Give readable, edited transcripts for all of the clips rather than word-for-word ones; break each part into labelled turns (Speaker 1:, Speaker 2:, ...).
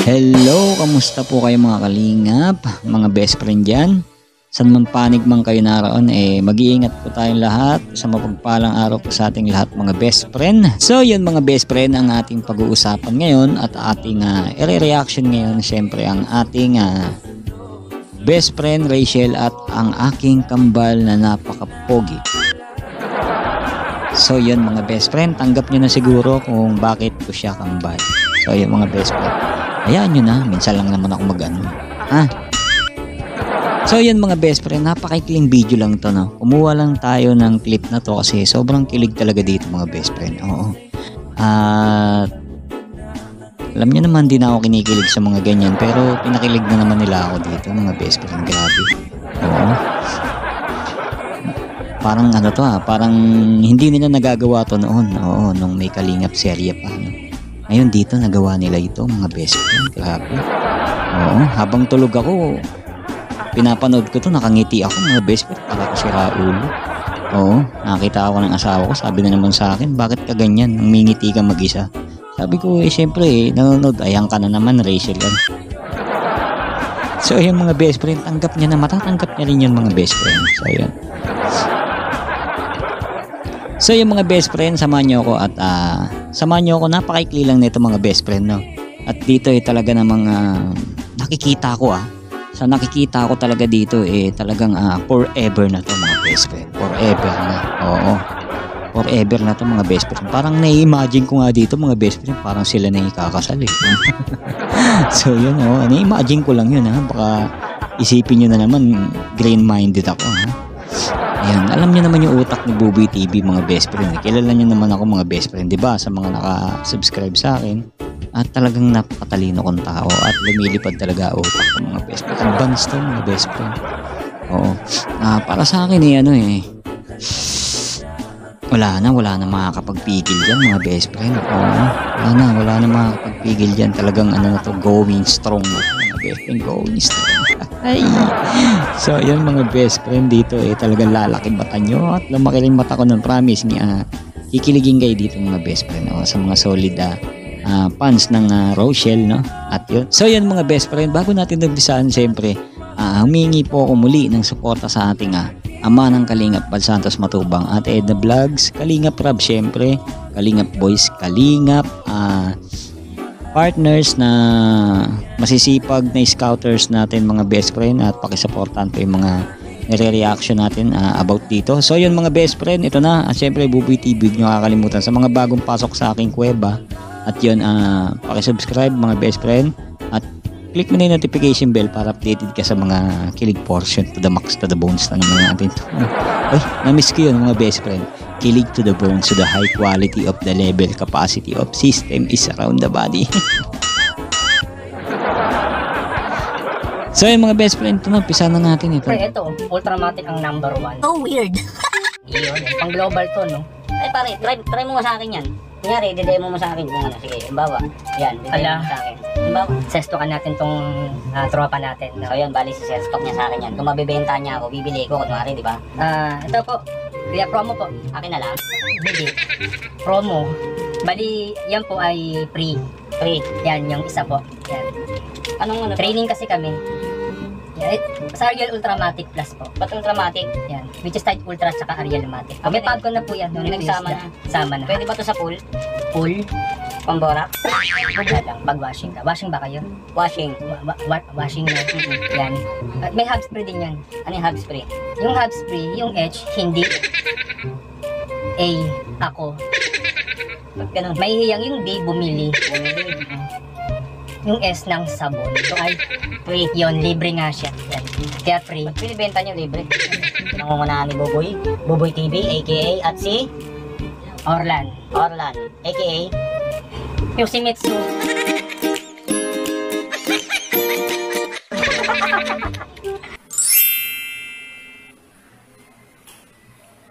Speaker 1: Hello, kamusta po kayo mga kalingap, mga best friend dyan? San man panig man kayo naroon, mag-iingat po tayong lahat sa mapagpalang araw po sa ating lahat mga best friend. So yun mga best friend ang ating pag-uusapan ngayon at ating reaction ngayon. Siyempre ang ating best friend Rachel at ang aking kambal na napaka-pogi. So yun mga best friend, tanggap nyo na siguro kung bakit ko siya kambal. So yun mga best friend, hayaan nyo na, minsan lang naman ako mag-ano. So yun mga best friend, napakaikling video lang to, no? Kumuha lang tayo ng clip na to kasi sobrang kilig talaga dito mga best friend. Oo. At alam nyo naman, di na ako kinikilig sa mga ganyan, pero pinakilig na naman nila ako dito mga best friend. Grabe. Oo. Parang ano to parang hindi nila nagagawa to noon. Oo, nung may Kalingap serye pa, no? Ngayon dito nagawa nila ito mga best friend. Grabe. Oo, habang tulog ako, pinapanood ko to, nakangiti ako mga best friend. Para ko si Raul. Oo, nakita ako ng asawa ko, sabi na naman sa akin, bakit ka ganyan? Nang mingiti ka mag-isa. Sabi ko, syempre, nanonood, ayan ka na naman, Rachel. So yung mga best friend, tanggap niya na, matatanggap niya rin yun mga best friend. So yun. So yung mga best friend, samahan nyo ako at samahan nyo ako, napakaikli lang nito mga best friend, no? At dito talaga namang nakikita ko sa nakikita ko talaga dito talagang forever na to mga best friend. Forever na. Oo. Forever na to mga best friend. Parang na-imagine ko nga dito mga best friend, parang sila na ikakasal So yun na-imagine ko lang yun baka isipin nyo na naman green-minded ako Ayan, alam niyo naman yung utak ni Buboy TV mga best friend. Kilala niyo naman ako mga best friend, 'di ba? Sa mga naka-subscribe sa akin. At talagang napakatalino kong tao at lumilipad talaga utak ko mga best friend. Advanced to mga best friend. Oo. Para sa akin wala na makakapagpigil diyan mga best friend. Oo. Wala na makakapagpigil diyan. Talagang going strong mga best friend, going strong. Ay. So yan mga best friend dito talagang lalaki mata nyo at lumaki rin mata ko nun, promise kikiligin kayo dito mga best friend sa mga solid fans ng Rochelle, no? At yun. So yan mga best friend, bago natin nagbisahan siyempre humingi po ako muli ng suporta sa ating ama ng Kalingap Bal Santos Matubang at Edna Vlogs, Kalingap Rab siyempre, Kalingap Boys, Kalingap partners na masisipag na scouters natin mga best friend at pakisuportahan po yung mga nire-reaction natin about dito. So yun mga best friend, ito na syempre Buboy TV, huwag nyo kakalimutan sa mga bagong pasok sa aking kuweba at yun pakisubscribe mga best friend at click mo na yung notification bell para updated ka sa mga kilig portion to the max to the bones na naman natin to. Ay, na-miss ko yun mga best friend. Kilig to the bones, to the high quality of the level capacity of system is around the body. So yung mga best friend, pisa na natin ito.
Speaker 2: Ito, Ultramatic ang number 1.
Speaker 3: Oh, weird.
Speaker 2: Yun, pang global to, no? Ay pare, try mo nga sa akin yan. Kunyari, didemo mo sa akin kung sige, imbawa. Yan, didemo mo sa akin. Imbawa, sestokan natin tong tropa natin. No? So yun, bali si sestock niya sa akin yan. Kung mabibenta niya ako, bibili ko, kunwari, di ba? Ito po, via promo po, akin na lang. Bili. Promo. Bali, yan po ay free. Free. Yan, yung isa po. Yan. Anong training kasi kami. Yan, sa Ariel Ultramatic Plus po. Ba't Ultramatic? Yan. Which is type Ultra saka Ariel Matic. May pag ko na po yan. Nung nagsama na. Sama na. Pwede ba to sa pool? Pool? Pambora? Wala lang. Pag washing ka. Washing ba kayo? Washing. Washing na. Yan. At may hub spray din yan. Ano yung hub spray? Yung hub spray, yung H, hindi. A, ako. Ganun. May hiyang yung D, bumili. Yung S ng sabon. So ay free. Yun, libre nga siya. Yan. Kaya free. Pag pinibenta nyo, libre. Nangungunahan ni Buboy. Buboy TV, aka at si Orlan. Orlan, aka Yoshimitsu.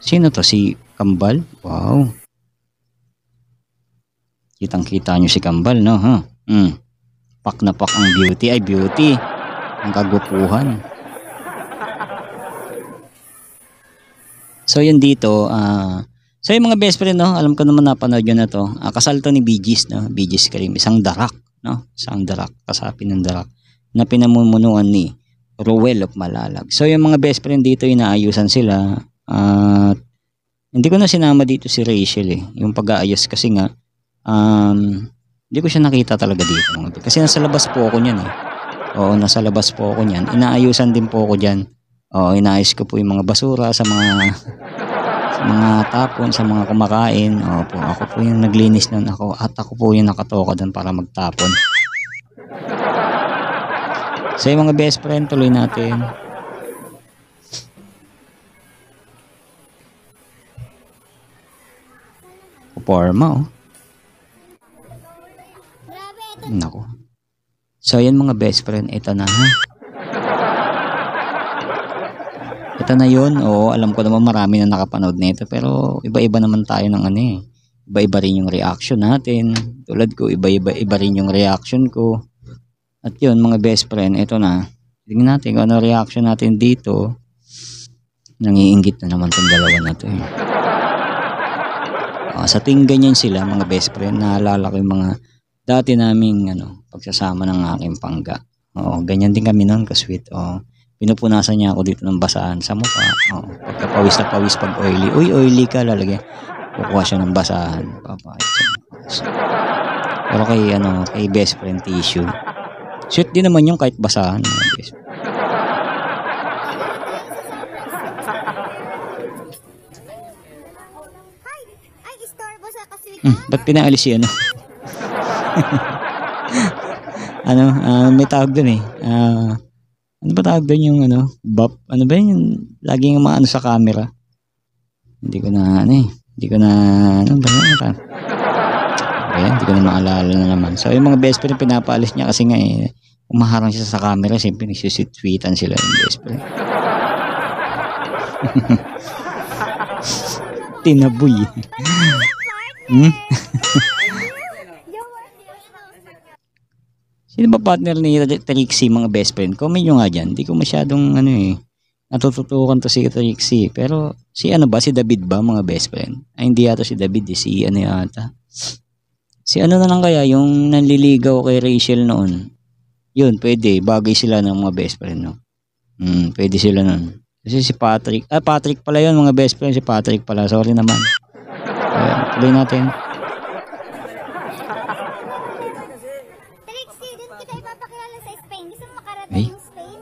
Speaker 1: Sino to? Si Kambal? Wow. Kitang-kita nyo si Kambal, no? Pak na pak ang beauty. Ay, beauty. Ang kagupuhan. So, yun dito. So, yung mga best friend, no? Alam ko naman napanood yun na to. Kasal to ni Bee Gees, no? Bee Gees Kalim. Isang darak. no? Isang darak, kasapi ng darak na pinamumunuan ni Ruel of Malalag. So yung mga best friend dito, inaayusan sila. At hindi ko na sinama dito si Rachel yung pag-aayos kasi nga hindi ko siya nakita talaga dito kasi nasa labas po ako niyan Oo, nasa labas po ako niyan. Inaayusan din po ako diyan. Oo, inaayos ko po yung mga basura sa mga tapon, sa mga kumakain. Opo, ako po yung naglinis nun at ako po yung nakatoka doon para magtapon. So yung mga best friend, tuloy natin. Forma Nako. So yan mga best friend, ito na ha. Ito na yun. Oo, alam ko naman marami na nakapanood nito, pero iba-iba naman tayo ng Iba-iba rin yung reaction natin. Tulad ko, iba-iba rin yung reaction ko. At yun mga best friend, ito na. Tingnan natin kung ano reaction natin dito. Nangiinggit na naman tong dalawa na to sa tuwing ganyan sila mga best friend, naalala ko yung mga dati naming pagsasama ng aking pangga. Ganyan din kami noon, ka-sweet. Pinupunasan niya ako dito ng basaan sa mukha. Pagka pawis na pawis pag oily. Uy, oily ka, lalagyan. Kukuha siya ng basahan. Papayat sa mukha. Pero kay best friend tissue. Sweet din naman yung kahit basahan. Best friend. Ba't pinaalis yun? May tawag dun ano ba tawag dun yung bop? Ano ba yun? Laging maano sa camera. Hindi ko na hindi ko na maalala na naman. So yung mga best friend pinapaalis niya kasi nga umaharang siya sa camera, siyempre nagsusitweetan sila yung best friend. Tinaboy. Sino ba partner ni Trixie mga best friend? Comment nyo nga dyan. Hindi ko masyadong natututukan to si Trixie. Pero si David ba mga best friend? Ay hindi yata si David, si yata. Si na lang kaya yung nanliligaw kay Rachel noon. Yun, pwede. Bagay sila ng mga best friend, no? Pwede sila noon. Kasi si Patrick. Patrick pala yun mga best friend. Si Patrick pala. Sorry naman. Ayan, tuloy natin.
Speaker 3: Trixie, dun kita ipapakilala sa Spain. Gusto mo makarating yung Spain?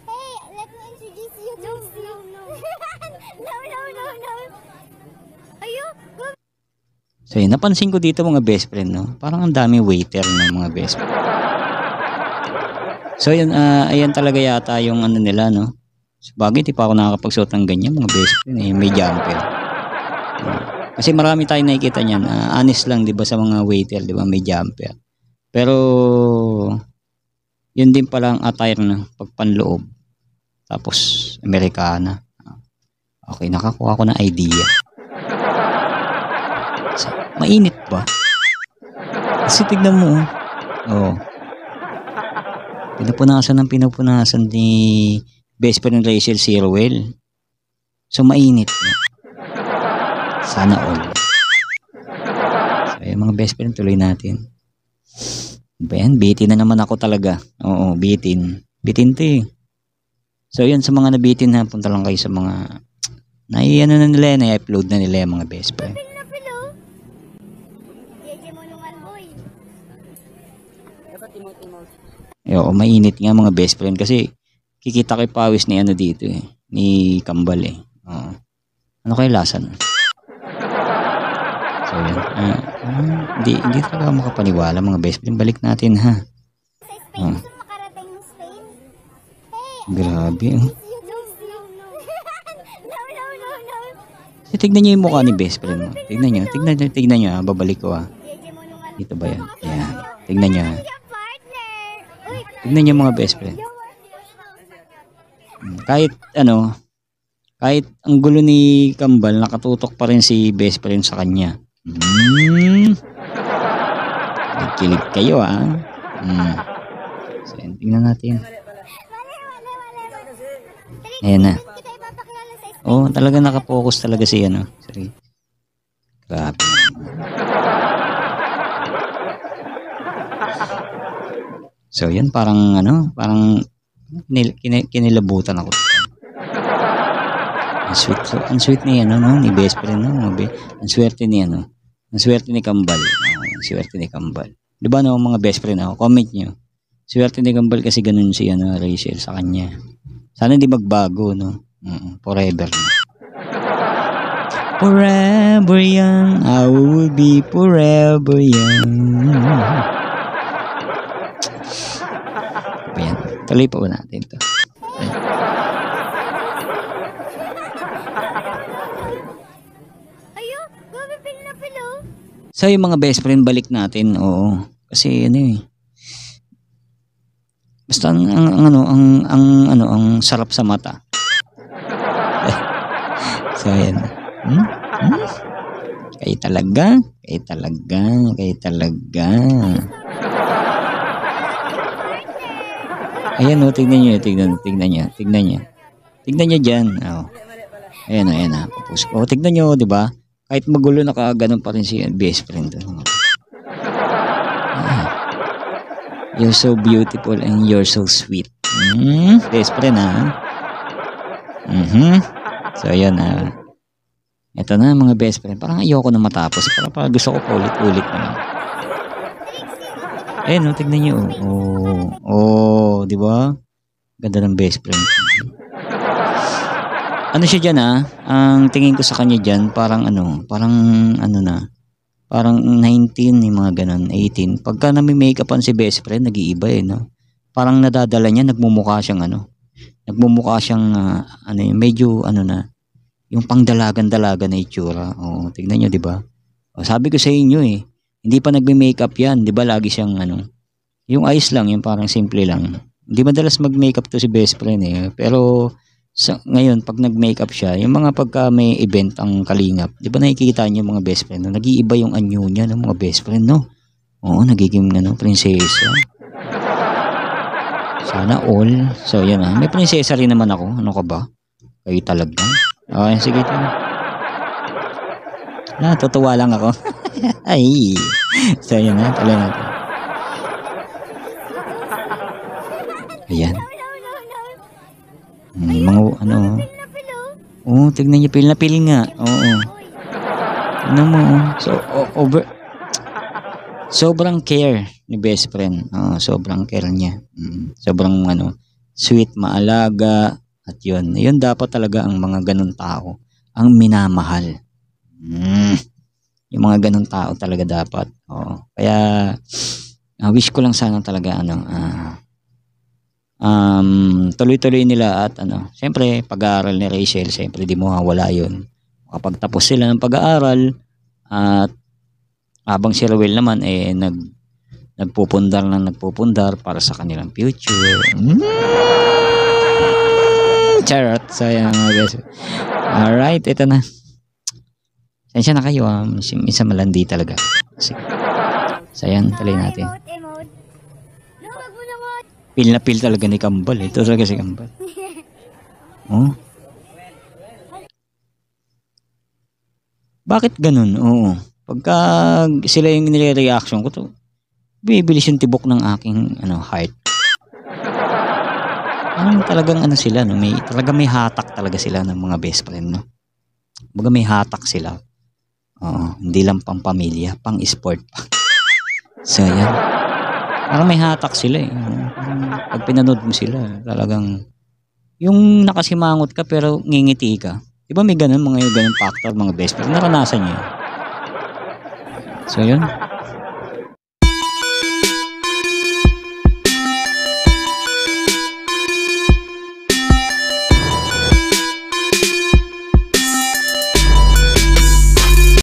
Speaker 3: Hey, let me introduce you to Spain. No. Ayun, go.
Speaker 1: So yun, napansin ko dito mga best friend, no? Parang ang daming waiter ng mga best friend. So yun, ayan talaga yata yung nila, no? Sabagay, di pa ako nakakapagsuot ng ganyan mga best friend. May jumper. Kasi marami tayong nakikita niyan. Honest lang, di ba, sa mga waiter, di ba, may jumper. Pero, yun din pala ang attire na pagpanloob. Tapos, Americana. Okay, nakakuha ko ng idea. So, mainit ba? Kasi tignan mo, pinupunasan ni best friend Rachel si Ruel. So, mainit na. Sana all. So, yung mga best friend, tuloy natin. Ayan, bitin na naman ako talaga. Oo, bitin. Bitin to So, yun, sa mga nabitin na, punta lang kayo sa mga na-upload na nila yung mga best friend. Oo, mainit nga mga best friend kasi kikita kay pawis ni dito ni Kambal Oo. Ano kayo lasa nun? So yun. Hindi talaga makapaniwala mga best friend. Balik natin ha. Grabe. Tignan nyo yung mukha ni best friend mo. Tignan nyo. Babalik ko Dito ba yan? Ayan. Tignan nyo Tignan nyo mga best friend. Kahit ang gulo ni Kambal, nakatutok pa rin si best friend sa kanya. Kilig kayo So, tingnan natin. Ayan na. Talaga nakapokus talaga si Sorry. Grabe. So, yan, parang, parang kinilabutan ako. Ang sweet ni, no, ni best friend, no? Ang swerte ni, ang swerte ni Kambal. Ang swerte ni Kambal. Di ba, no, mga best friend, comment nyo. Swerte ni Kambal kasi ganun si, Rachel sa kanya. Sana hindi magbago, no? Forever, no? Forever young, I will be forever young. Ayan, tuloy pa ba natin ito?
Speaker 3: Ayo, gabi pil na pilo.
Speaker 1: So yung mga best friend balik natin, oo. Kasi basta ang sarap sa mata. So ayan. Kayo talaga. Ayan, tignan nyo. Tignan nyo dyan. Ayan, papus ko. Tignan nyo, di ba? Kahit magulo, nakaganon pa rin si best friend. You're so beautiful and you're so sweet. Best friend, So, ayan, ito na, mga best friend. Parang ayoko na matapos. Parang gusto ko pa ulit-ulit naman. Ayan, tignan nyo. Di ba? Ganda ng best friend. Ano siya dyan, ang tingin ko sa kanya dyan, parang parang 19, yung mga ganun, 18. Pagka nami-makeupan si best friend, nag-iiba no? Parang nadadala niya, nagmumukha siyang medyo yung pangdalagan-dalaga na itsura. Tignan nyo, di ba? Sabi ko sa inyo hindi pa nagme-makeup yan, di ba? Lagi siyang yung eyes lang, yung parang simple lang. Hindi madalas mag-makeup to si best friend pero ngayon, pag nag-makeup siya, yung mga pagka may event ang kalingap, di ba nakikita niyo yung mga best friend, nag-iiba yung anyo niya ng mga best friend, no? Oo, nagiging prinsesa. Sana all. So, yan may prinsesa rin naman ako. Ano ka ba? Kayo talaga. Okay, sige. Tutuwa lang ako. Ay. So, yan tuloy natin. Ayan. Mga tignan niyo, pil na pil nga. So, sobrang care ni best friend. Sobrang care niya. Sobrang sweet, maalaga. At yun dapat talaga ang mga ganun tao ang minamahal. Yung mga ganun tao talaga dapat. Kaya wish ko lang sana talaga tuloy-tuloy nila at siyempre pag-aaral ni Rachel, siyempre di mo mawala yun. Kapag tapos sila ng pag-aaral at habang si Rowel naman nagpupundar para sa kanilang future. Charot. So yan mga guys. Alright, ito na. Sensya na kayo minsan malandi talaga. So yan, tuloy natin. Pil na pil talaga ni Kambal. Ito talaga si Kambal. Bakit ganun? Pagka sila yung nire-reaction ko to, bibilis yung tibok ng aking heart. Talagang sila, no? May hatak talaga sila ng mga best friend, no? Baga may hatak sila. Hindi lang pang pamilya, pang sport pa. So yan. Parang may hatak sila pag pinanood mo sila, talagang yung nakasimangot ka pero ngingiti ka. Diba may ganun, mga ganun factor, mga best friend. Naranasan niyo. So yun.